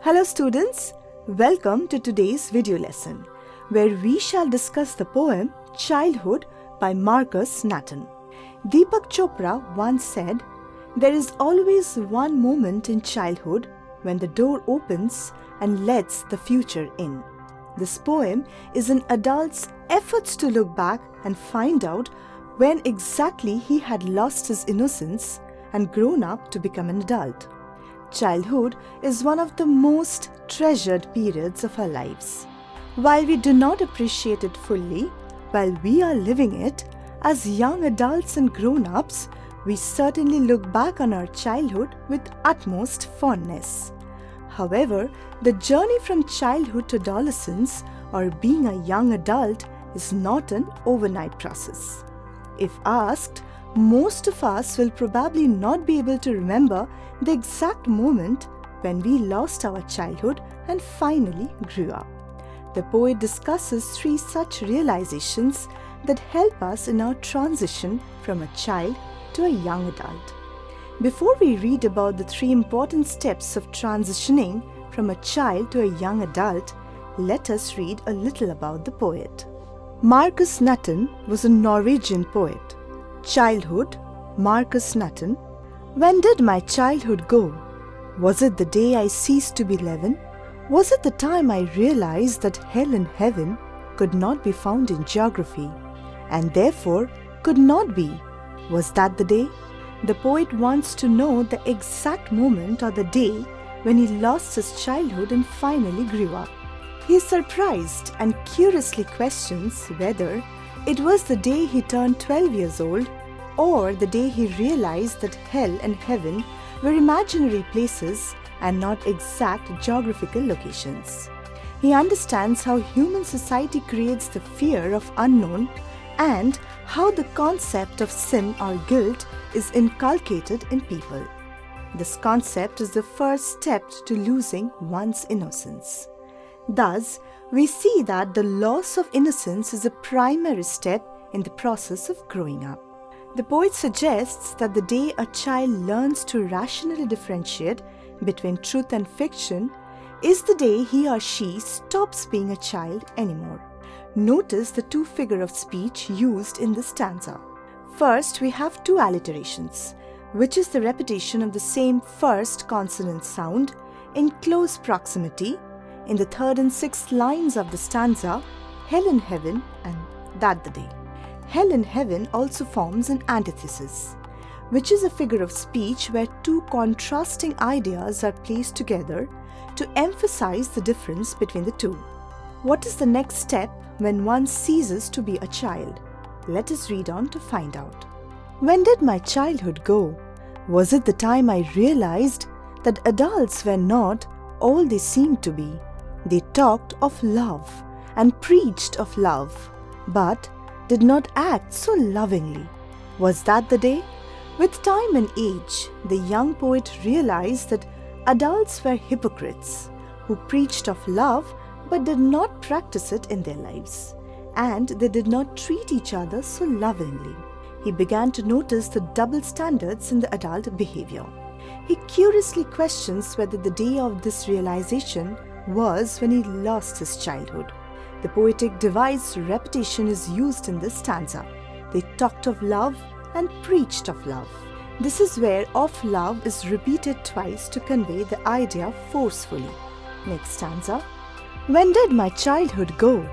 Hello students, welcome to today's video lesson where we shall discuss the poem Childhood by Markus Natten. Deepak Chopra once said, "There is always one moment in childhood when the door opens and lets the future in." This poem is an adult's efforts to look back and find out when exactly he had lost his innocence and grown up to become an adult. Childhood is one of the most treasured periods of our lives. While we do not appreciate it fully, while we are living it, as young adults and grown-ups, we certainly look back on our childhood with utmost fondness. However, the journey from childhood to adolescence or being a young adult is not an overnight process. If asked, most of us will probably not be able to remember the exact moment when we lost our childhood and finally grew up. The poet discusses 3 such realizations that help us in our transition from a child to a young adult. Before we read about the 3 important steps of transitioning from a child to a young adult, let us read a little about the poet. Markus Natten was a Norwegian poet. Childhood, Markus Natten. When did my childhood go? Was it the day I ceased to be 11? Was it the time I realized that hell and heaven could not be found in geography, and therefore could not be? Was that the day? The poet wants to know the exact moment or the day when he lost his childhood and finally grew up. He is surprised and curiously questions whether it was the day he turned 12 years old or the day he realized that hell and heaven were imaginary places and not exact geographical locations. He understands how human society creates the fear of unknown and how the concept of sin or guilt is inculcated in people. This concept is the first step to losing one's innocence. Thus, we see that the loss of innocence is a primary step in the process of growing up. The poet suggests that the day a child learns to rationally differentiate between truth and fiction is the day he or she stops being a child anymore. Notice the 2 figures of speech used in this stanza. First, we have 2 alliterations, which is the repetition of the same first consonant sound in close proximity in the 3rd and 6th lines of the stanza, hell and heaven and that the day. Hell and heaven also forms an antithesis, which is a figure of speech where 2 contrasting ideas are placed together to emphasize the difference between the 2. What is the next step when one ceases to be a child? Let us read on to find out. When did my childhood go? Was it the time I realized that adults were not all they seemed to be? They talked of love and preached of love, but did not act so lovingly. Was that the day? With time and age, the young poet realized that adults were hypocrites who preached of love but did not practice it in their lives, and they did not treat each other so lovingly. He began to notice the double standards in the adult behavior. He curiously questions whether the day of this realization was when he lost his childhood. The poetic device repetition is used in this stanza. They talked of love and preached of love. This is where of love is repeated twice to convey the idea forcefully. Next stanza. When did my childhood go?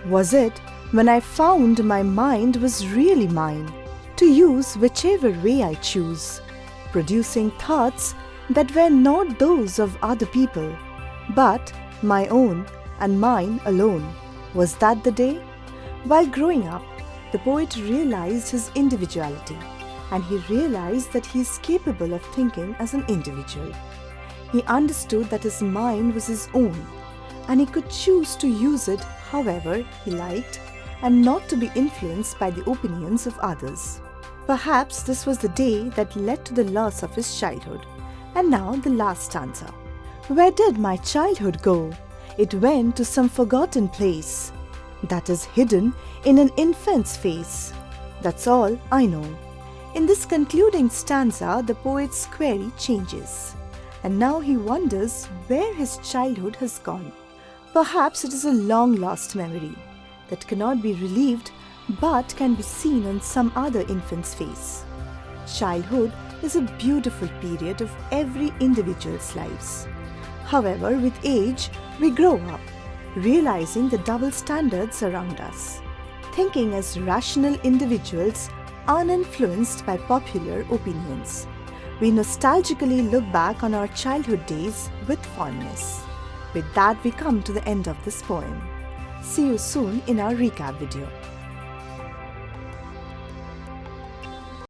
Was it when I found my mind was really mine, to use whichever way I choose, producing thoughts that were not those of other people, but my own and mine alone? Was that the day? While growing up, the poet realized his individuality, and he realized that he is capable of thinking as an individual. He understood that his mind was his own, and he could choose to use it however he liked and not to be influenced by the opinions of others. Perhaps this was the day that led to the loss of his childhood. And now the last stanza. Where did my childhood go? It went to some forgotten place that is hidden in an infant's face. That's all I know. In this concluding stanza, the poet's query changes. and now he wonders where his childhood has gone. Perhaps it is a long-lost memory that cannot be relived but can be seen on some other infant's face. Childhood is a beautiful period of every individual's lives. However, with age, we grow up, realizing the double standards around us, thinking as rational individuals uninfluenced by popular opinions. We nostalgically look back on our childhood days with fondness. With that, we come to the end of this poem. See you soon in our recap video.